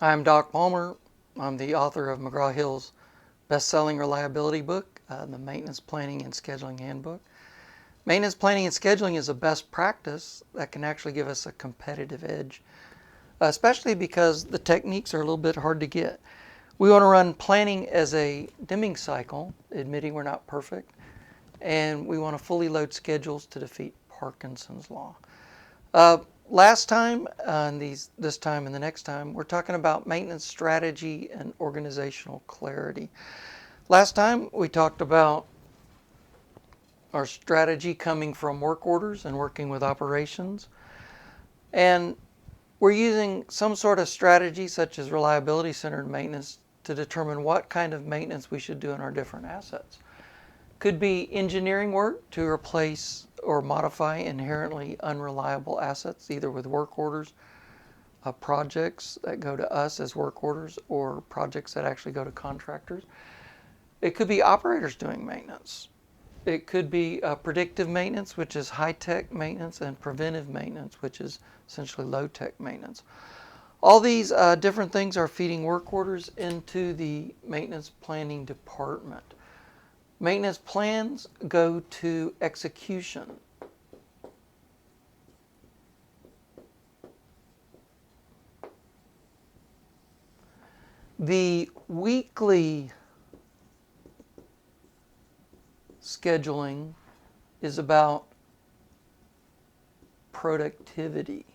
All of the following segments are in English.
I'm Doc Palmer. I'm the author of McGraw-Hill's best-selling reliability book, the Maintenance Planning and Scheduling Handbook. Maintenance planning and scheduling is a best practice that can actually give us a competitive edge, especially because the techniques are a little bit hard to get. We want to run planning as a Deming cycle, admitting we're not perfect, and we want to fully load schedules to defeat Parkinson's law. Last time, this time and the next time, we're talking about maintenance strategy and organizational clarity. Last time we talked about our strategy coming from work orders and working with operations. And we're using some sort of strategy such as reliability-centered maintenance to determine what kind of maintenance we should do in our different assets. Could be engineering work to replace or modify inherently unreliable assets, either with work orders, projects that go to us as work orders, or projects that actually go to contractors. It could be operators doing maintenance. It could be predictive maintenance, which is high-tech maintenance, and preventive maintenance, which is essentially low-tech maintenance. All these different things are feeding work orders into the maintenance planning department. Maintenance plans go to execution. The weekly scheduling is about productivity.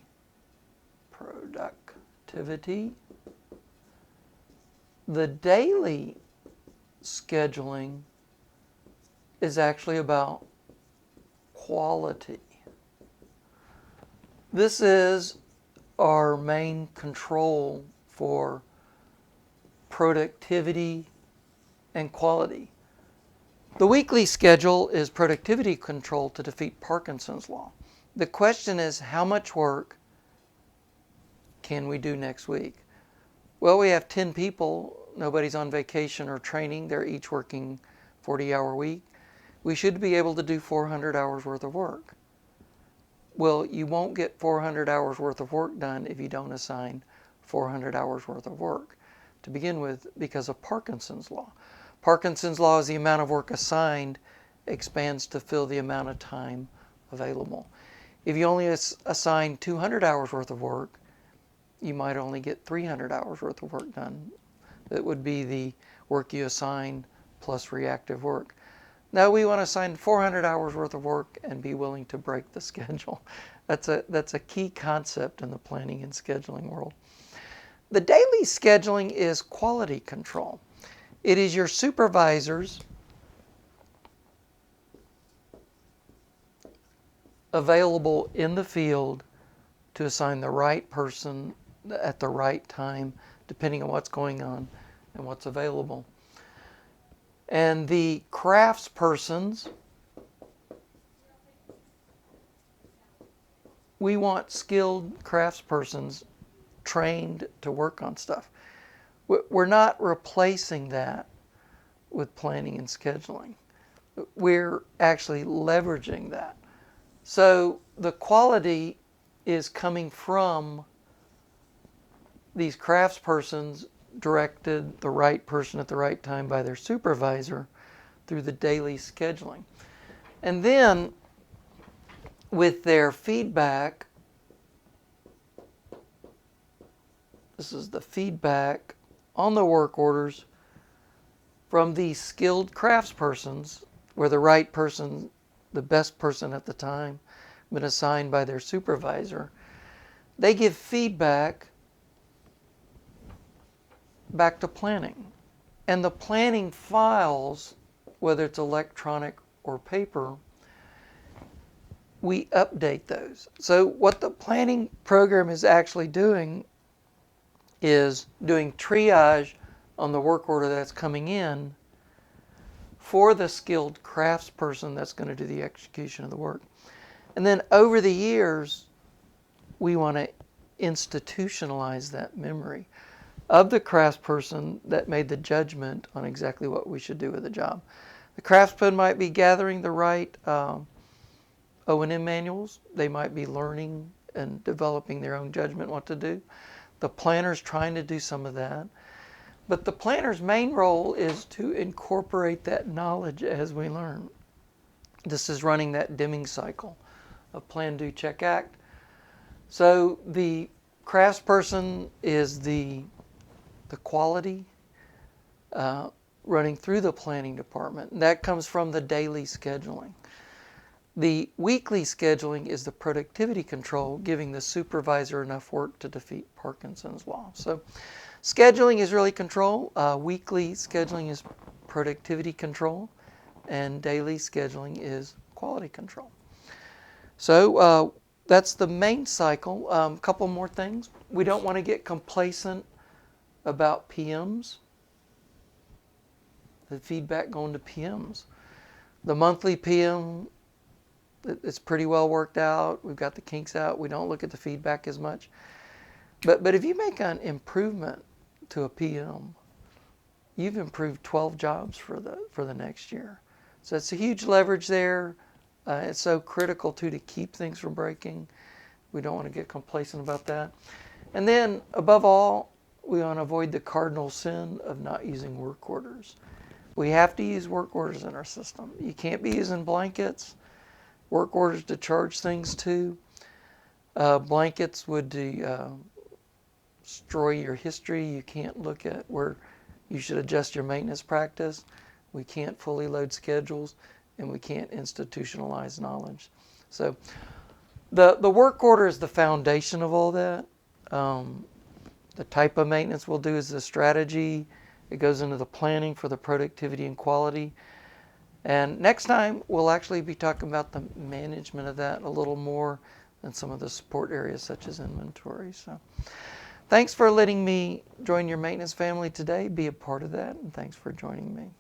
The daily scheduling is actually about quality. This is our main control for productivity and quality. The weekly schedule is productivity control to defeat Parkinson's law. The question is, how much work can we do next week? Well, we have 10 people. Nobody's on vacation or training. They're each working 40-hour week. We should be able to do 400 hours worth of work. Well, you won't get 400 hours worth of work done if you don't assign 400 hours worth of work to begin with, because of Parkinson's law. Parkinson's law is the amount of work assigned expands to fill the amount of time available. If you only assign 200 hours worth of work, you might only get 300 hours worth of work done. That would be the work you assign plus reactive work. Now we want to assign 400 hours worth of work and be willing to break the schedule. That's a key concept in the planning and scheduling world. The daily scheduling is quality control. It is your supervisors available in the field to assign the right person at the right time, depending on what's going on and what's available. And the craftspersons, we want skilled craftspersons trained to work on stuff. We're not replacing that with planning and scheduling. We're actually leveraging that. So the quality is coming from these craftspersons directed the right person at the right time by their supervisor through the daily scheduling. And then with their feedback, this is the feedback on the work orders from these skilled craftspersons, where the right person, the best person at the time, been assigned by their supervisor. They give feedback back to planning. And the planning files, whether it's electronic or paper, we update those. So what the planning program is actually doing is doing triage on the work order that's coming in for the skilled craftsperson that's going to do the execution of the work. And then over the years, we want to institutionalize that memory of the craftsperson that made the judgment on exactly what we should do with the job. The craftsman might be gathering the right O&M manuals. They might be learning and developing their own judgment what to do. The planner's trying to do some of that. But the planner's main role is to incorporate that knowledge as we learn. This is running that Deming cycle of plan, do, check, act. So the craftsperson is the quality running through the planning department. And that comes from the daily scheduling. The weekly scheduling is the productivity control, giving the supervisor enough work to defeat Parkinson's law. So scheduling is really control. Weekly scheduling is productivity control. And daily scheduling is quality control. So that's the main cycle. A couple more things. We don't want to get complacent about PMs. The feedback going to PMs. The monthly PM, it's pretty well worked out. We've got the kinks out. We don't look at the feedback as much. But if you make an improvement to a PM, you've improved 12 jobs for the next year. So it's a huge leverage there. It's so critical to keep things from breaking. We don't want to get complacent about that. And then above all, we want to avoid the cardinal sin of not using work orders. We have to use work orders in our system. You can't be using blankets. Work orders to charge things to. Blankets would destroy your history. You can't look at where you should adjust your maintenance practice. We can't fully load schedules, and we can't institutionalize knowledge. So the work order is the foundation of all that. The type of maintenance we'll do is the strategy. It goes into the planning for the productivity and quality. And next time, we'll actually be talking about the management of that a little more than some of the support areas such as inventory. So thanks for letting me join your maintenance family today, be a part of that, and thanks for joining me.